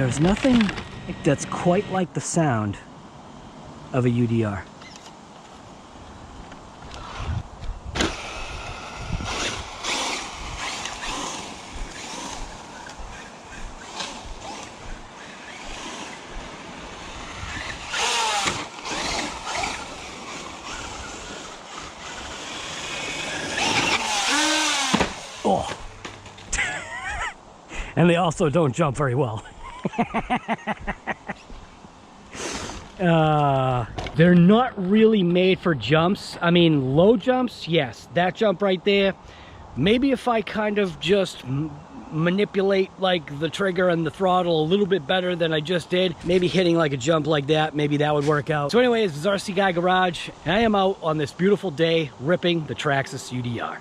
There's nothing that's quite like the sound of a UDR. Oh. And they also don't jump very well. They're not really made for jumps. I mean, low jumps, yes. That jump right there, maybe if I kind of just manipulate like the trigger and the throttle a little bit better than I just did, maybe hitting like a jump like that, maybe that would work out. So anyways, this is RC Guy Garage, and I am out on this beautiful day ripping the Traxxas UDR.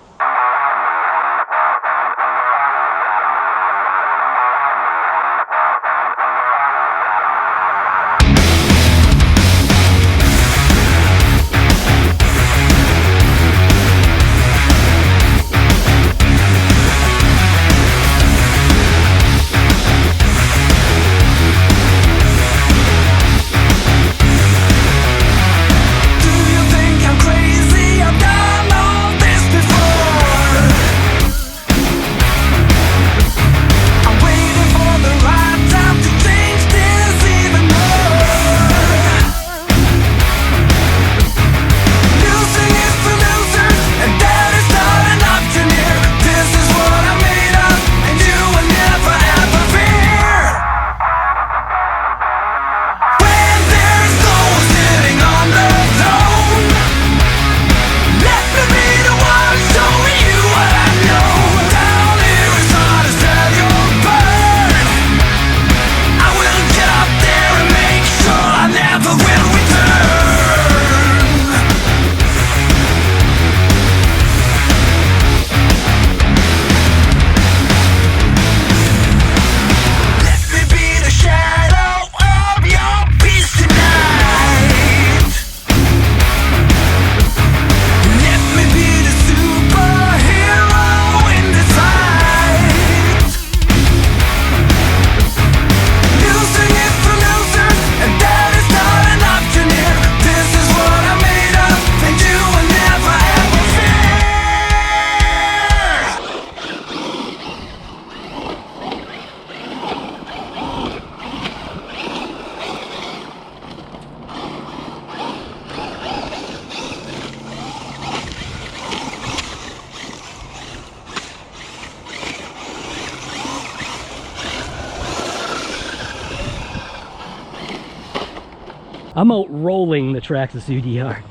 I'm out rolling the Traxxas UDR.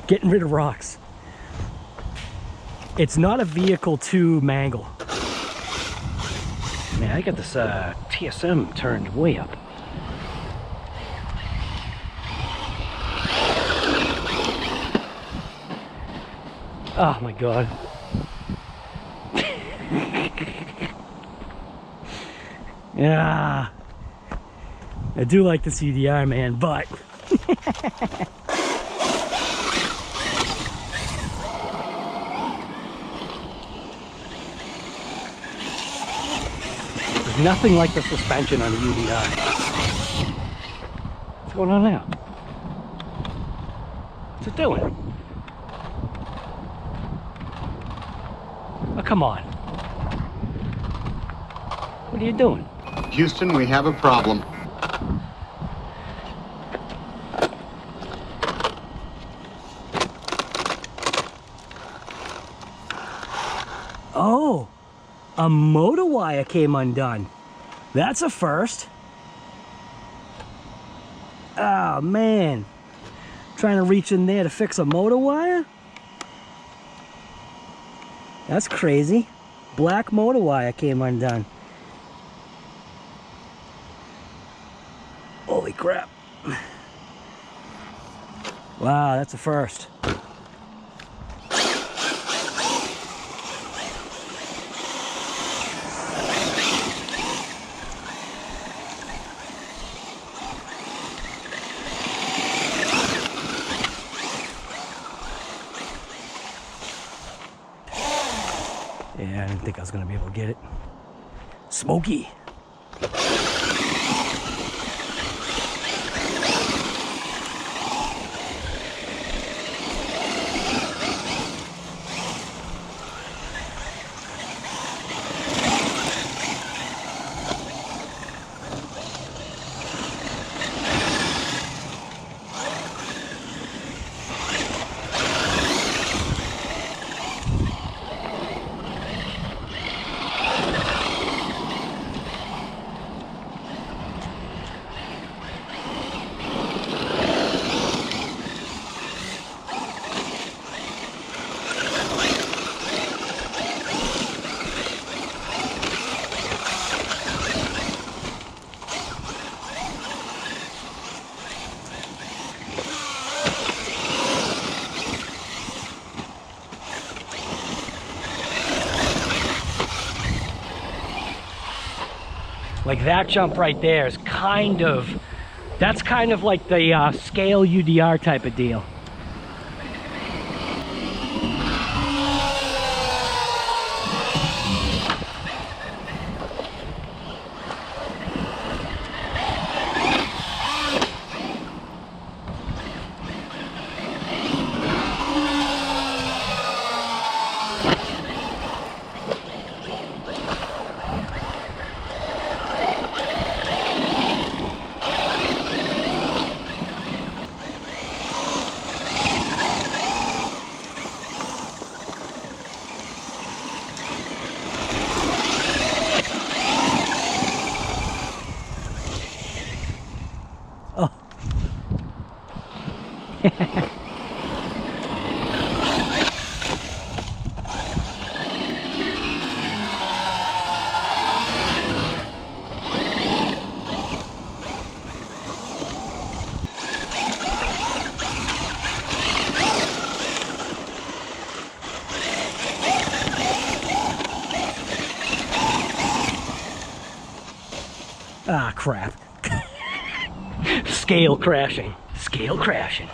Getting rid of rocks. It's not a vehicle to mangle. Man, I got this TSM turned way up. Oh my god. Yeah. I do like the CDR, man, but there's nothing like the suspension on the UDR. What's going on now? What's it doing? Oh, come on. What are you doing? Houston, we have a problem. Oh, a motor wire came undone. That's a first. Oh man, trying to reach in there to fix a motor wire? That's crazy. Black motor wire came undone. Holy crap. Wow, that's a first. Yeah, I didn't think I was going to be able to get it. Smoky. Like that jump right there is kind of, that's kind of like the scale UDR type of deal. Oh. Ah, crap. Scale crashing. Scale crashing.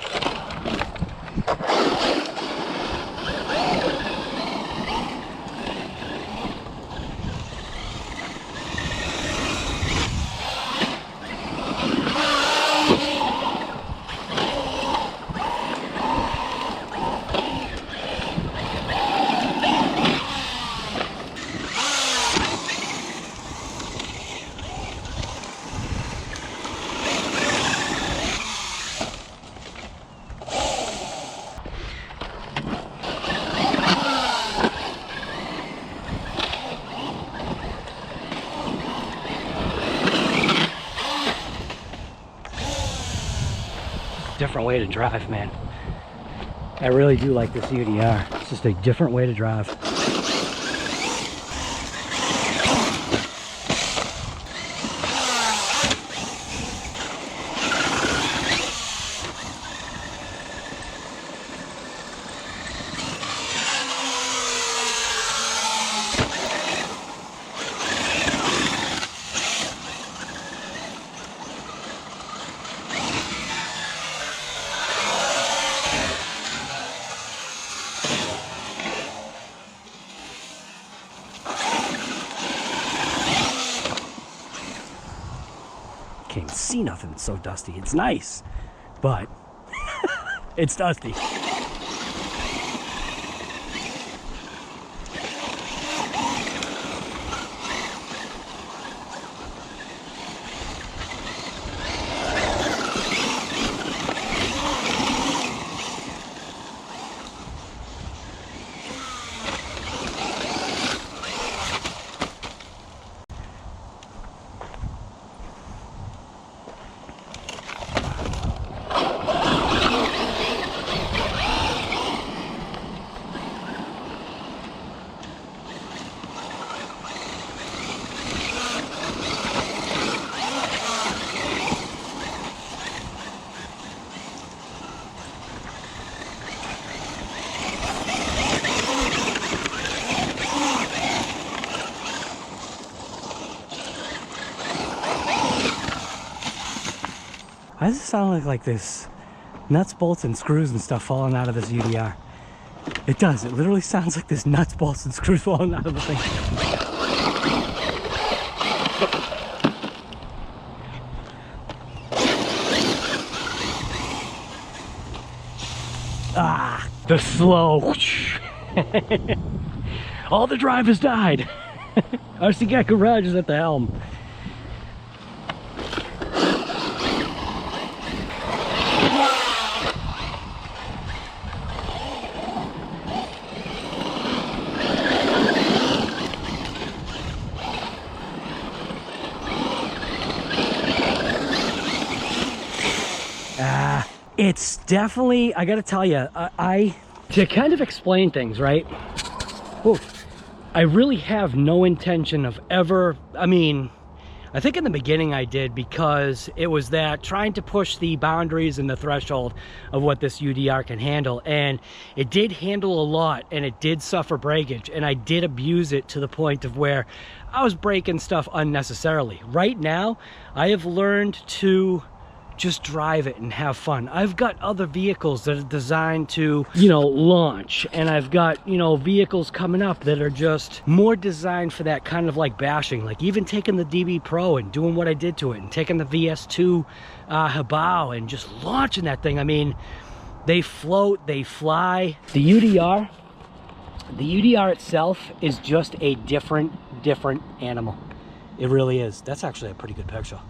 Different way to drive, man. I really do like this UDR. It's just a different way to drive. Can't see nothing, it's so dusty. It's nice, but it's dusty. Why does it sound like this nuts, bolts, and screws and stuff falling out of this UDR? It does. It literally sounds like there's nuts, bolts, and screws falling out of the thing. Ah, the slow. All the drivers died. RCGuygarage is at the helm. It's definitely, I gotta tell you, to kind of explain things, right? Ooh, I really have no intention of ever, I mean, I think in the beginning I did, because it was that trying to push the boundaries and the threshold of what this UDR can handle, and it did handle a lot, and it did suffer breakage, and I did abuse it to the point of where I was breaking stuff unnecessarily. Right now I have learned to just drive it and have fun. I've got other vehicles that are designed to, you know, launch, and I've got, you know, vehicles coming up that are just more designed for that kind of like bashing, like even taking the DB Pro and doing what I did to it, and taking the VS2 Hobao and just launching that thing. I mean, they float, they fly. The UDR itself is just a different animal. It really is. That's actually a pretty good picture.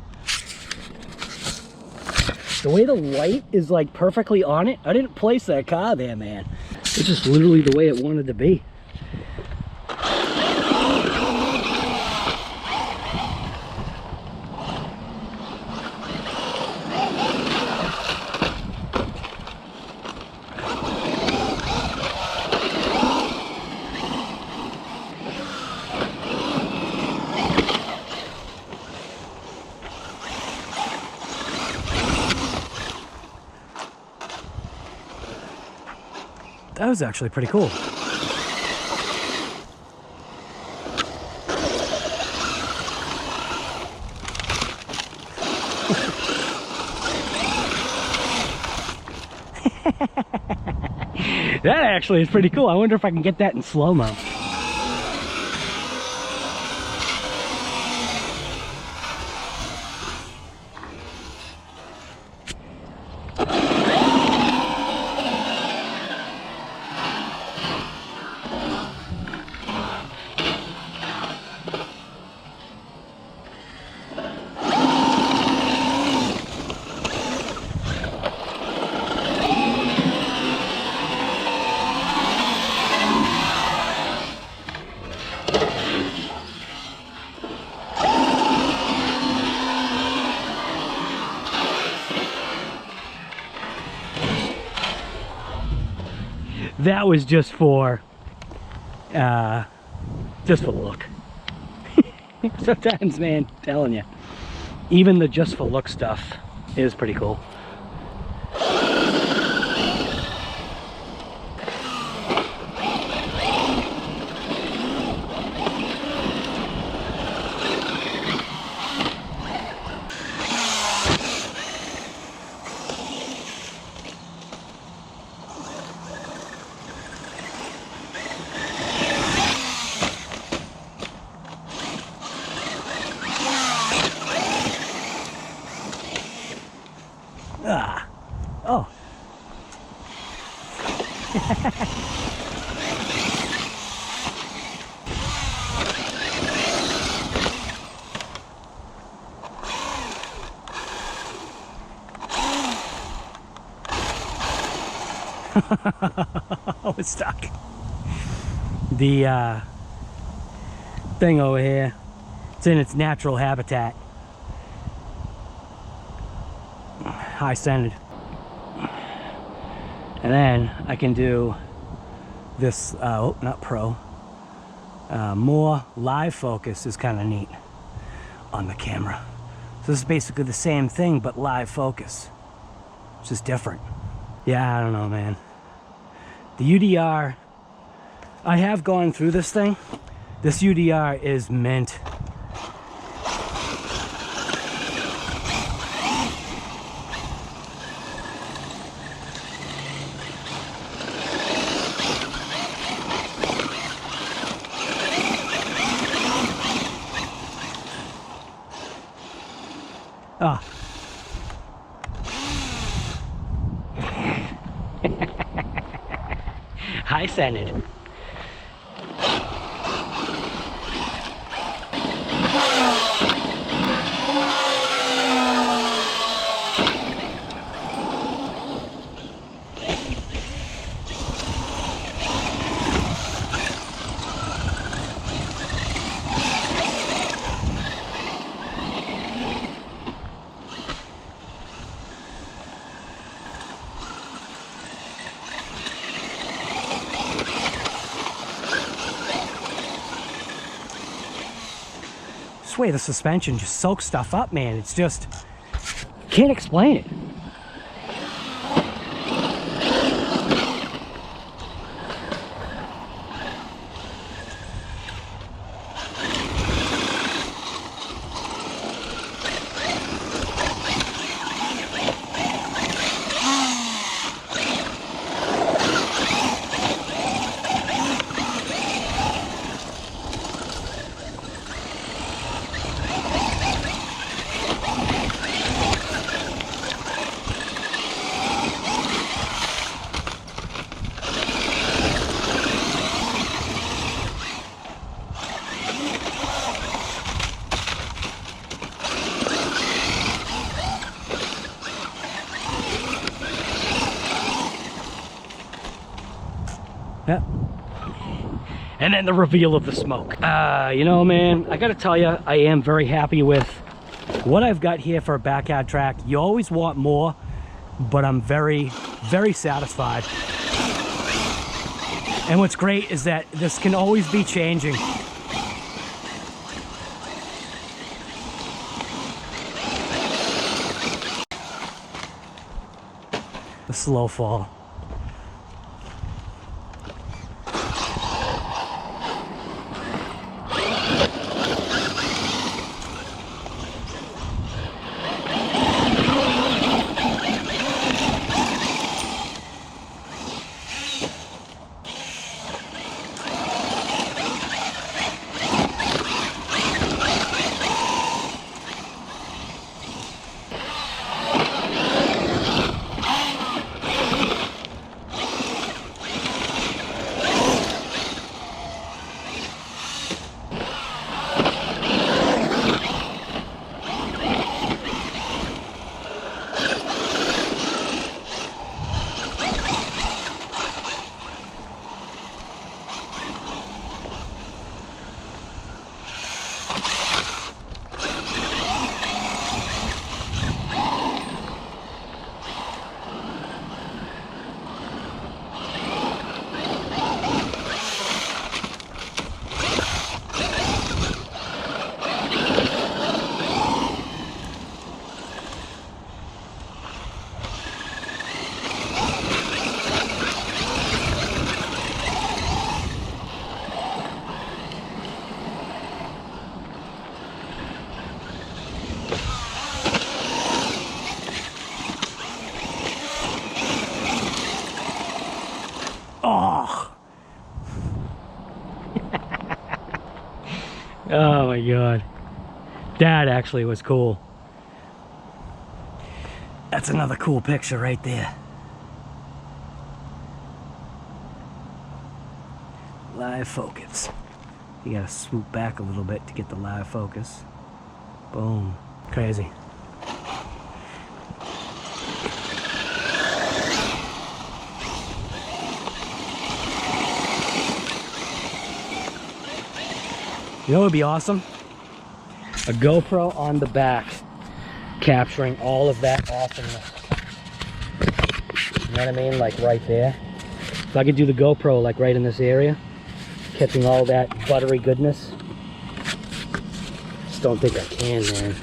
The way the light is like perfectly on it, I didn't place that car there, man. It's just literally the way it wanted to be. That was actually pretty cool. That actually is pretty cool. I wonder if I can get that in slow-mo. That was just for look. Sometimes, man, telling you, even the just for look stuff is pretty cool. Oh. Oh, it's stuck. The thing over here, it's in its natural habitat. High centered. And then I can do this, not pro, more live focus is kind of neat on the camera. So this is basically the same thing, but live focus. It's just different. Yeah, I don't know, man. The UDR, I have gone through this thing. This UDR is mint. Ah. High scented. way the suspension just soaks stuff up, man. It's just, can't explain it. Yeah. And then the reveal of the smoke. You know, man, I gotta tell you, I am very happy with what I've got here for a backyard track. You always want more, but I'm very, very satisfied. And what's great is that this can always be changing. The slow fall. Oh my God. That actually was cool. That's another cool picture right there. Live focus. You gotta swoop back a little bit to get the live focus. Boom. Crazy. You know what would be awesome? A GoPro on the back, capturing all of that awesomeness. You know what I mean? Like right there. If I could do the GoPro like right in this area, catching all that buttery goodness. Just don't think I can, man.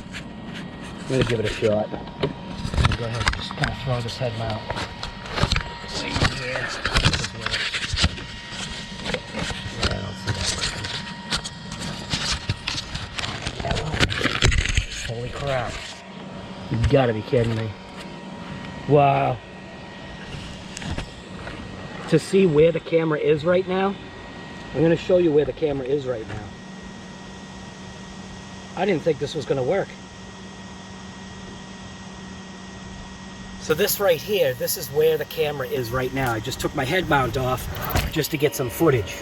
I'm gonna give it a shot. Go ahead and just kind of throw this head mount. Let's see here. Holy crap. You gotta be kidding me. Wow. To see where the camera is right now, I'm gonna show you where the camera is right now. I didn't think this was gonna work. So this right here, this is where the camera is right now. I just took my head mount off just to get some footage.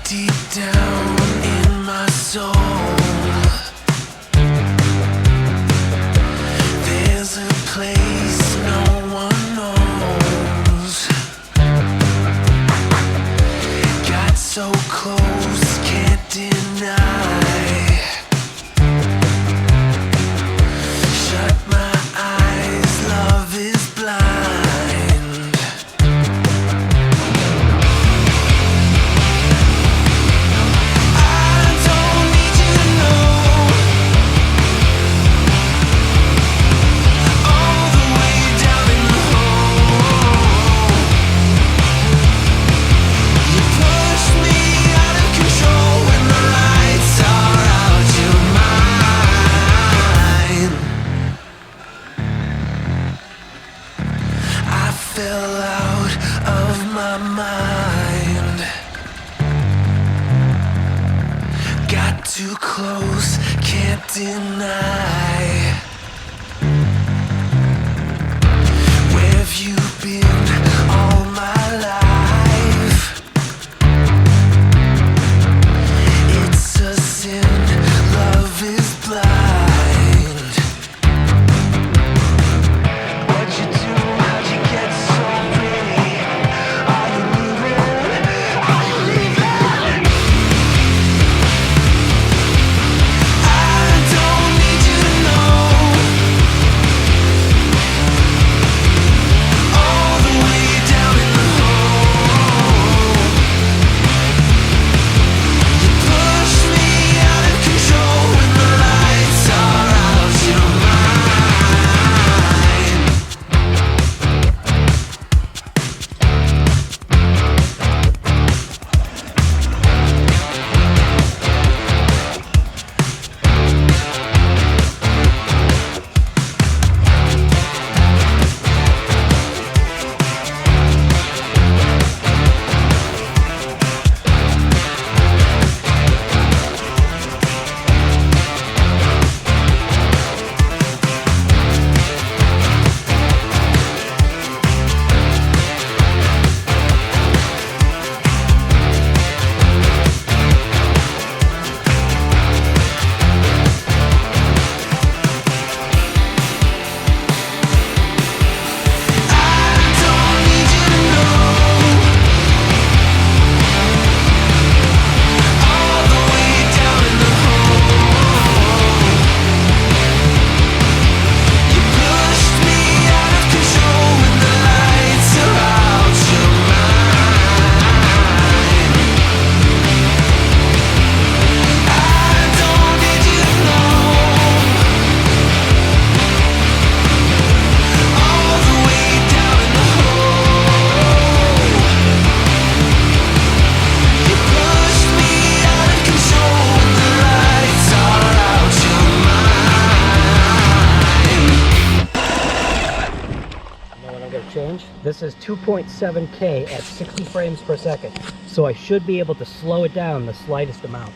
Deep down in my soul my mind. Got too close, can't deny. Where have you been all my life? It's a sin, love is blind. What you do, how'd you get so pretty? Are you leaving? Are you leaving? I don't need you to know. All the way down in the hole, you push me out of control when the lights are out your mind. This is 2.7K at 60 frames per second, so I should be able to slow it down the slightest amount.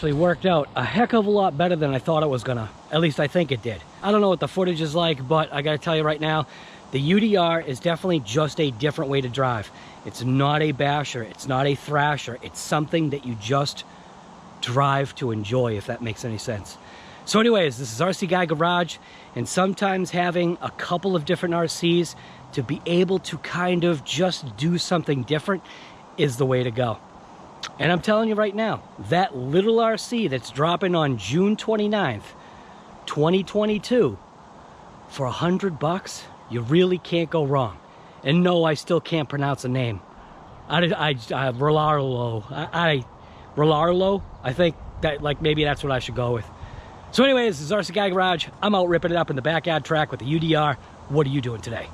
actually worked out a heck of a lot better than I thought it was gonna. At least I think it did. I don't know what the footage is like, but I gotta tell you right now, the UDR is definitely just a different way to drive. It's not a basher, it's not a thrasher, it's something that you just drive to enjoy, if that makes any sense. So anyways, this is RC Guy Garage, and sometimes having a couple of different RCs to be able to kind of just do something different is the way to go. And I'm telling you right now, that little RC that's dropping on June 29th, 2022, for $100, you really can't go wrong. And no, I still can't pronounce the name. Rolarlo, I think that, like, maybe that's what I should go with. So anyways, this is RC Guy Garage. I'm out ripping it up in the backyard track with the UDR. What are you doing today?